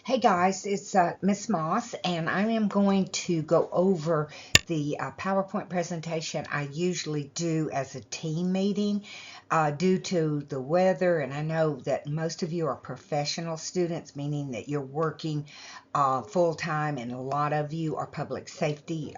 Hey guys, it's Miss Moss, and I am going to go over the PowerPoint presentation I usually do as a team meeting due to the weather. And I know that most of you are professional students, meaning that you're working full time, and a lot of you are public safety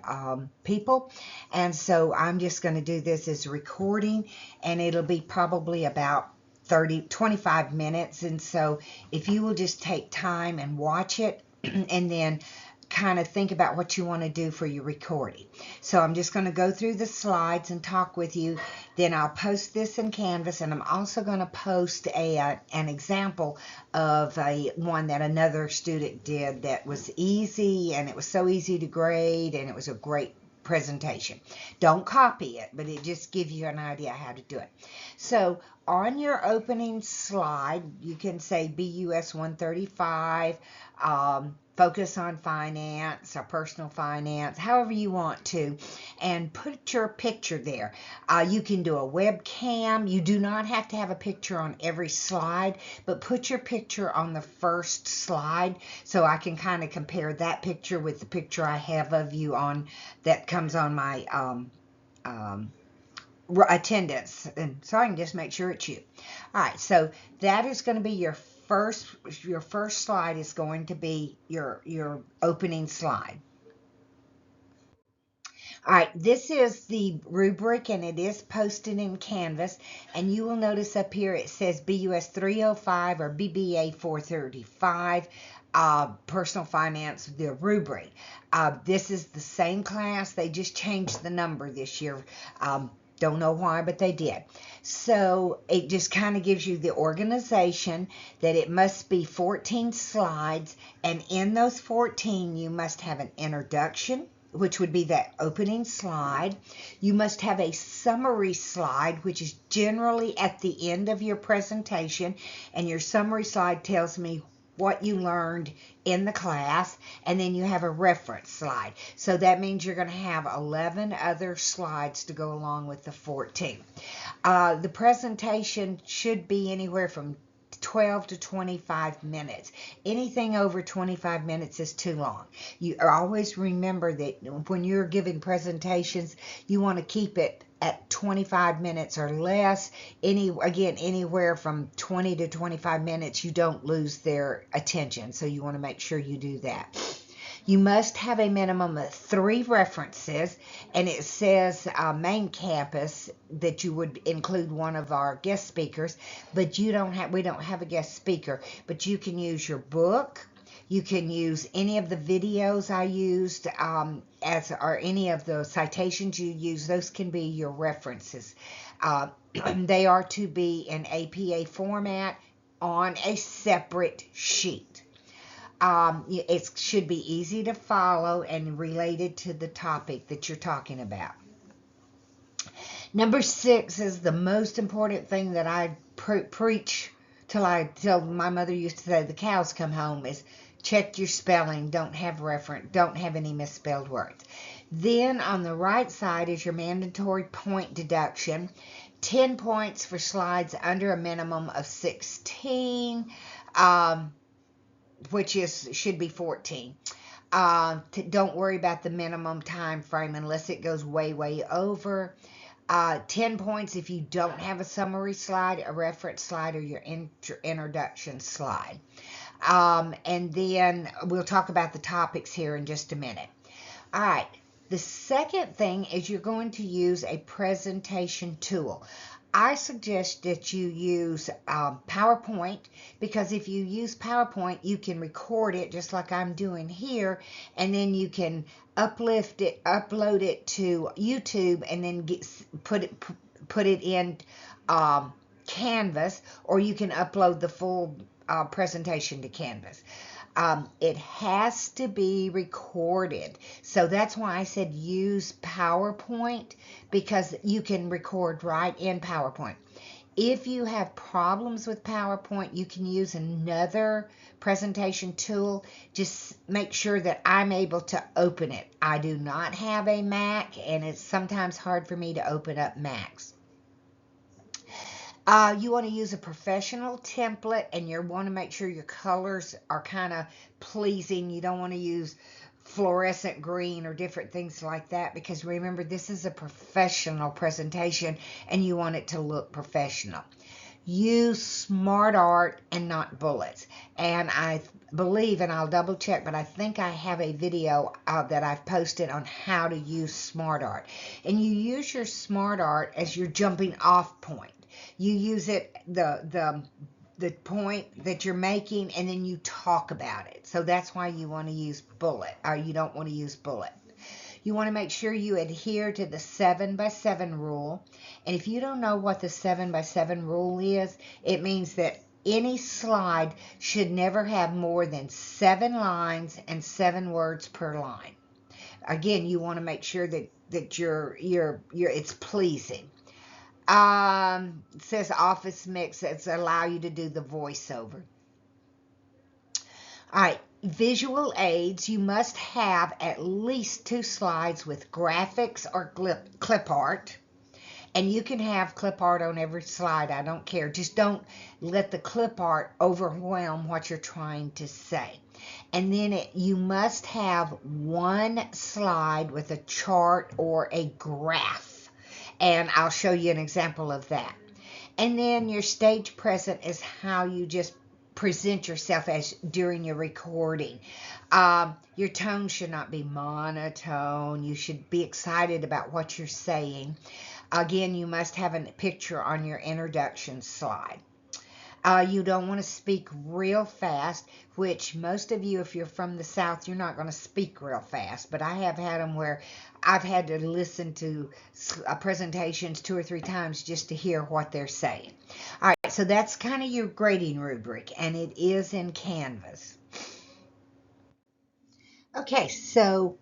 people. And so I'm just going to do this as a recording, and it'll be probably about 25 minutes. And so if you will just take time and watch it and then kind of think about what you want to do for your recording. So I'm just going to go through the slides and talk with you. Then I'll post this in Canvas, and I'm also going to post an example of one that another student did that was easy, and it was so easy to grade, and it was a great presentation. Don't copy it, but it just gives you an idea how to do it. So on your opening slide, you can say BUS 135, focus on finance or personal finance, however you want to, and put your picture there. You can do a webcam. You do not have to have a picture on every slide, but put your picture on the first slide so I can kind of compare that picture with the picture I have of you on that comes on my attendance, and so I can just make sure it's you. All right, so that is going to be your first slide is going to be your opening slide. All right, this is the rubric, and it is posted in Canvas, and you will notice up here it says BUS 305 or BBA 435, personal finance, the rubric. This is the same class. They just changed the number this year. Don't know why, but they did. So it just kind of gives you the organization that it must be 14 slides, and in those 14 you must have an introduction, which would be that opening slide. You must have a summary slide, which is generally at the end of your presentation, and your summary slide tells me what you learned in the class, and then you have a reference slide. So that means you're going to have 11 other slides to go along with the 14. The presentation should be anywhere from 12 to 25 minutes. Anything over 25 minutes is too long. You always remember that when you're giving presentations, you want to keep it at 25 minutes or less. Anywhere from 20 to 25 minutes, you don't lose their attention. So you want to make sure you do that. You must have a minimum of 3 references, and it says main campus that you would include one of our guest speakers, but we don't have a guest speaker, but you can use your book. You can use any of the videos I used or any of the citations you use. Those can be your references. They are to be in APA format on a separate sheet. It should be easy to follow and related to the topic that you're talking about. Number 6 is the most important thing that I preach till my mother used to say the cows come home, is check your spelling. Don't have any misspelled words. Then on the right side is your mandatory point deduction. 10 points for slides under a minimum of 16. Which should be 14. Don't worry about the minimum time frame unless it goes way over. 10 points if you don't have a summary slide, a reference slide, or your introduction slide. And then we'll talk about the topics here in just a minute. All right. The second thing is you're going to use a presentation tool. I suggest that you use PowerPoint, because if you use PowerPoint, you can record it just like I'm doing here, and then you can upload it to YouTube, and then put it in Canvas, or you can upload the full presentation to Canvas. It has to be recorded. So that's why I said use PowerPoint, because you can record right in PowerPoint. If you have problems with PowerPoint, you can use another presentation tool. Just make sure that I'm able to open it. I do not have a Mac, and it's sometimes hard for me to open up Macs. You want to use a professional template, and you want to make sure your colors are kind of pleasing. You don't want to use fluorescent green or different things like that, because remember, this is a professional presentation and you want it to look professional. Use smart art and not bullets. And I believe, and I'll double check, but I think I have a video that I've posted on how to use smart art. And you use your smart art as your jumping off point. You use it, the point that you're making, and then you talk about it. So that's why you want to use bullet, or you don't want to use bullet. You want to make sure you adhere to the 7x7 rule. And if you don't know what the 7x7 rule is, it means that any slide should never have more than 7 lines and 7 words per line. Again, you want to make sure that it's pleasing. It says office mix. It's allow you to do the voiceover. All right, visual aids. You must have at least 2 slides with graphics or clip art. And you can have clip art on every slide. I don't care. Just don't let the clip art overwhelm what you're trying to say. And then you must have 1 slide with a chart or a graph. And I'll show you an example of that. And then your stage present is how you just present yourself as during your recording. Your tone should not be monotone. You should be excited about what you're saying. Again, you must have a picture on your introduction slide. You don't want to speak real fast, which most of you, if you're from the South, you're not going to speak real fast. But I have had them where I've had to listen to presentations 2 or 3 times just to hear what they're saying. All right, so that's kind of your grading rubric, and it is in Canvas. Okay, so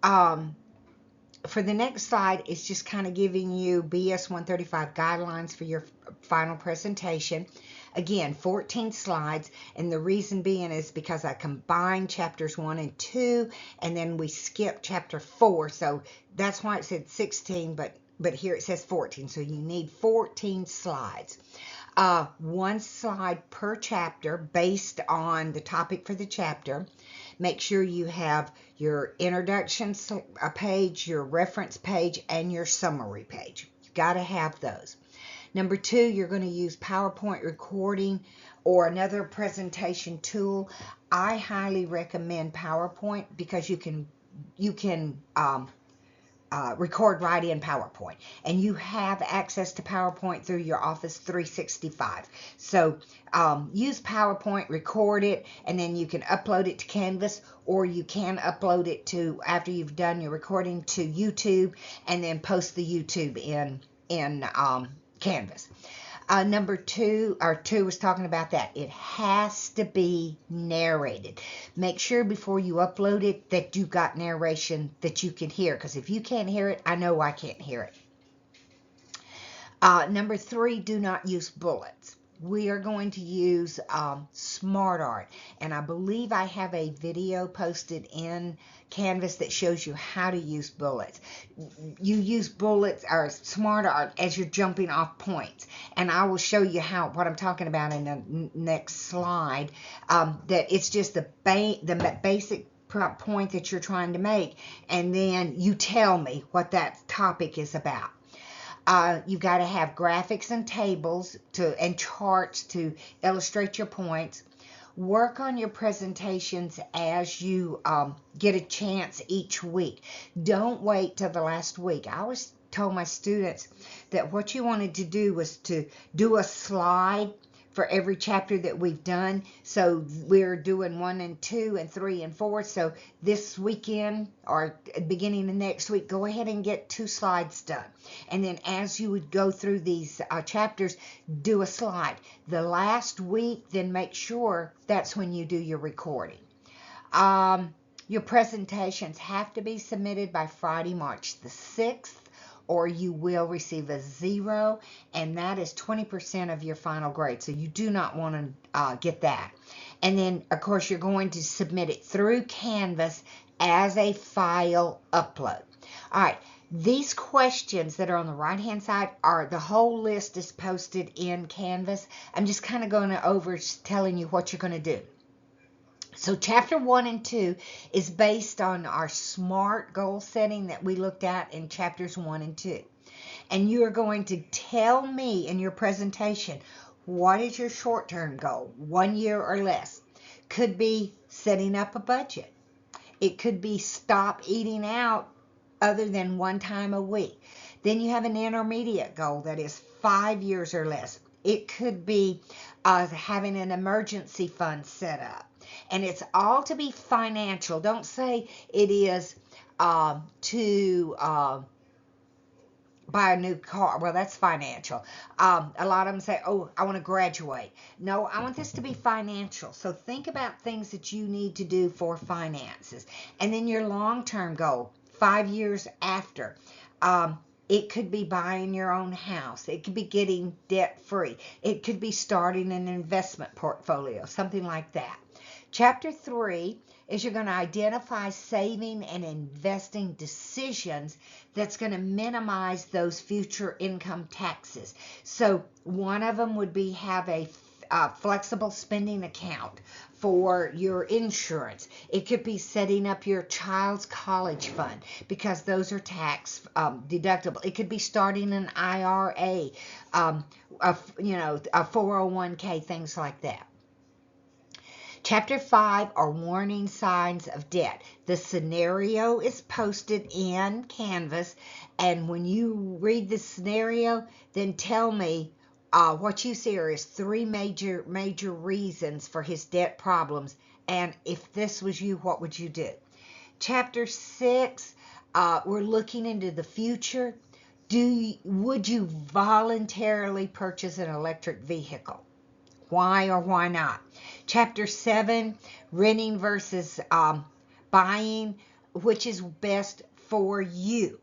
for the next slide, it's just kind of giving you BS 135 guidelines for your final presentation. Again, 14 slides, and the reason being is because I combined chapters 1 and 2, and then we skipped chapter 4, so that's why it said 16, but here it says 14, so you need 14 slides. 1 slide per chapter based on the topic for the chapter. Make sure you have your introduction page, your reference page, and your summary page. You've got to have those. Number 2, you're going to use PowerPoint recording or another presentation tool. I highly recommend PowerPoint because you can record right in PowerPoint, and you have access to PowerPoint through your Office 365. So use PowerPoint, record it, and then you can upload it to Canvas, or you can upload it to, after you've done your recording, to YouTube, and then post the YouTube in Canvas. Number 2, or 2 was talking about that. It has to be narrated. Make sure before you upload it that you got narration that you can hear, because if you can't hear it, I know I can't hear it. Number 3, do not use bullets. We are going to use smart art, and I believe I have a video posted in Canvas that shows you how to use bullets. You use bullets or smart art as you're jumping off points, and I will show you what I'm talking about in the next slide. That it's just the basic point that you're trying to make, and then you tell me what that topic is about. You've got to have graphics and tables and charts to illustrate your points. Work on your presentations as you get a chance each week. Don't wait till the last week. I always told my students that what you wanted to do was to do a slide for every chapter that we've done. So we're doing 1 and 2 and 3 and 4. So this weekend or beginning of next week, go ahead and get 2 slides done. And then as you would go through these chapters, do a slide. The last week, then make sure that's when you do your recording. Your presentations have to be submitted by Friday, March the 6th. Or you will receive a 0, and that is 20% of your final grade. So you do not want to get that. And then, of course, you're going to submit it through Canvas as a file upload. All right, These questions that are on the right-hand side are the whole list is posted in Canvas. I'm just kind of going over telling you what you're going to do. So chapter 1 and 2 is based on our SMART goal setting that we looked at in chapters 1 and 2. And you are going to tell me in your presentation, what is your short-term goal, 1 year or less? Could be setting up a budget. It could be stop eating out other than 1 time a week. Then you have an intermediate goal that is 5 years or less. It could be having an emergency fund set up. And it's all to be financial. Don't say it is to buy a new car. Well, that's financial. A lot of them say, oh, I want to graduate. No, I want this to be financial. So think about things that you need to do for finances. And then your long-term goal, 5 years after. It could be buying your own house. It could be getting debt-free. It could be starting an investment portfolio, something like that. Chapter 3 is you're going to identify saving and investing decisions that's going to minimize those future income taxes. So one of them would be have a flexible spending account for your insurance. It could be setting up your child's college fund because those are tax deductible. It could be starting an IRA, a 401k, things like that. Chapter 5 are warning signs of debt. The scenario is posted in Canvas, and when you read the scenario, then tell me what you see are his 3 major reasons for his debt problems, and if this was you, what would you do? Chapter 6, we're looking into the future. Would you voluntarily purchase an electric vehicle? Why or why not? Chapter 7, renting versus buying, which is best for you.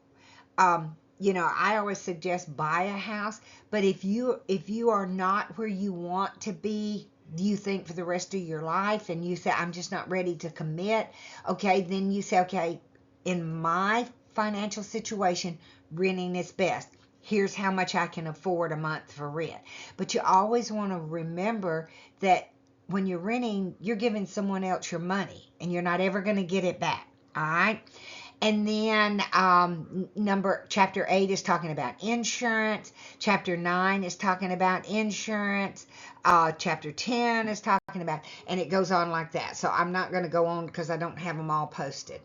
I always suggest buy a house, but if you are not where you want to be, you think for the rest of your life, and you say, I'm just not ready to commit, okay, then you say, okay, in my financial situation, renting is best. Here's how much I can afford a month for rent. But you always want to remember that when you're renting, you're giving someone else your money, and you're not ever going to get it back. All right. And then chapter 8 is talking about insurance. Chapter 9 is talking about insurance. Chapter 10 is talking about, and it goes on like that. So I'm not going to go on because I don't have them all posted.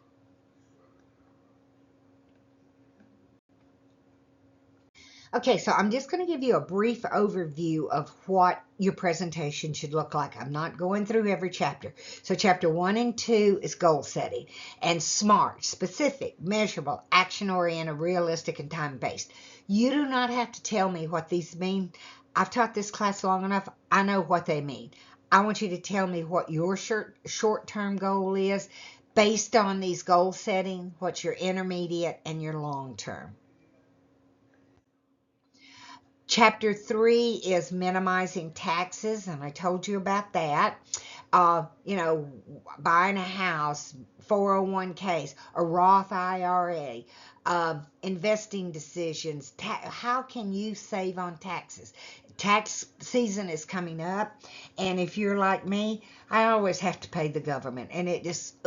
Okay, so I'm just going to give you a brief overview of what your presentation should look like. I'm not going through every chapter. So chapter 1 and 2 is goal setting, and SMART, specific, measurable, action-oriented, realistic, and time-based. You do not have to tell me what these mean. I've taught this class long enough. I know what they mean. I want you to tell me what your short-term goal is based on these goal setting, what's your intermediate and your long-term. Chapter 3 is minimizing taxes, and I told you about that. Buying a house, 401ks, a Roth IRA, investing decisions. How can you save on taxes? Tax season is coming up, and if you're like me, I always have to pay the government, and it just,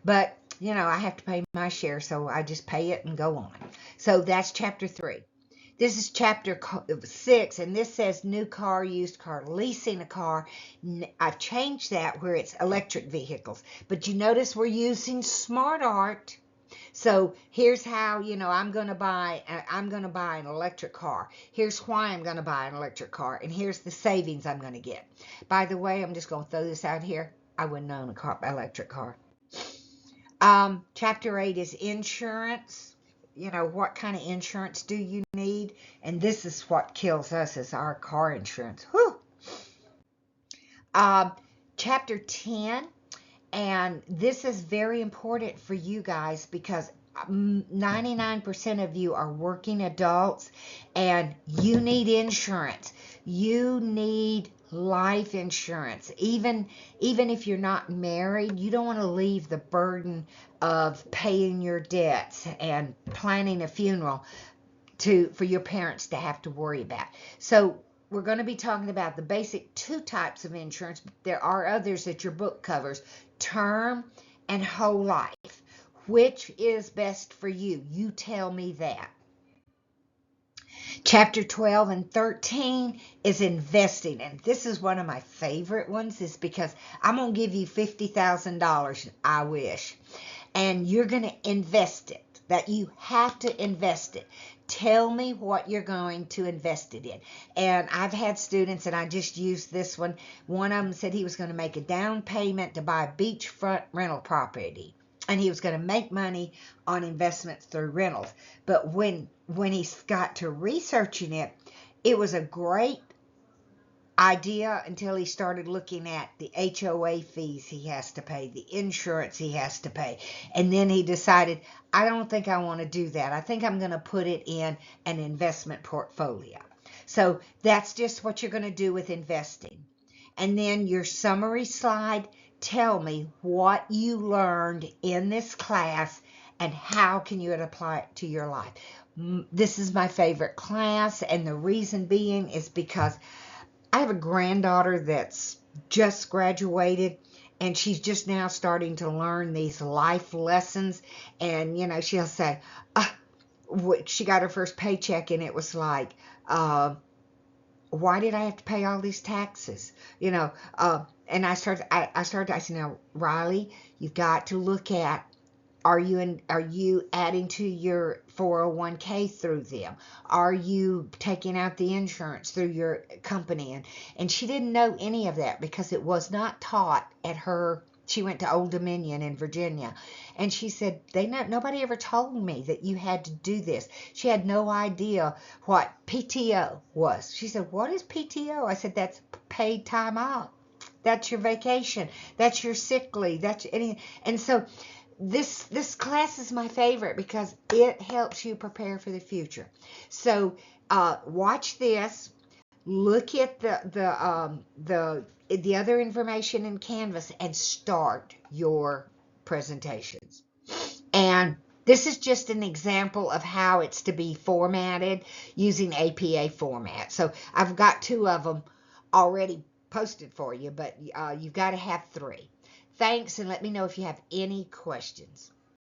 but, I have to pay my share, so I just pay it and go on. So that's chapter 3. This is chapter 6, and this says new car, used car, leasing a car. I've changed that where it's electric vehicles. But you notice we're using smart art. So here's how, I'm going to buy an electric car. Here's why I'm going to buy an electric car, and here's the savings I'm going to get. By the way, I'm just going to throw this out here. I wouldn't own an electric car. Chapter 8 is insurance. What kind of insurance do you need? And this is what kills us, is our car insurance. Whew. Chapter 10, and this is very important for you guys because 99% of you are working adults, and you need insurance. You need life insurance. Even if you're not married, you don't want to leave the burden of paying your debts and planning a funeral for your parents to have to worry about. So we're going to be talking about the basic two types of insurance. There are others that your book covers: term and whole life. Which is best for you? You tell me that. Chapter 12 and 13 is investing. And this is one of my favorite ones, is because I'm going to give you $50,000, I wish. And you're going to invest it. That you have to invest it. Tell me what you're going to invest it in. And I've had students, and I just used this one. One of them said he was going to make a down payment to buy beachfront rental property, and he was going to make money on investments through rentals. But when he got to researching it, it was a great idea until he started looking at the HOA fees he has to pay, the insurance he has to pay. And then he decided, I don't think I want to do that. I think I'm going to put it in an investment portfolio. So that's just what you're going to do with investing. And then your summary slide, tell me what you learned in this class and how can you apply it to your life. This is my favorite class, and the reason being is because I have a granddaughter that's just graduated, and she's just now starting to learn these life lessons. And, she'll say, she got her first paycheck, and it was like, why did I have to pay all these taxes? And I said, now, Riley, you've got to look at, are you adding to your 401k through them? Are you taking out the insurance through your company? And she didn't know any of that because it was not taught at her. She went to Old Dominion in Virginia, and she said, nobody ever told me that you had to do this. She had no idea what PTO was. She said, what is PTO? I said, that's paid time off. That's your vacation. That's your sick leave. And so this class is my favorite because it helps you prepare for the future. So watch this. Look at the other information in Canvas and start your presentations. And this is just an example of how it's to be formatted using APA format. So I've got 2 of them already posted for you, but you've got to have 3. Thanks, and let me know if you have any questions.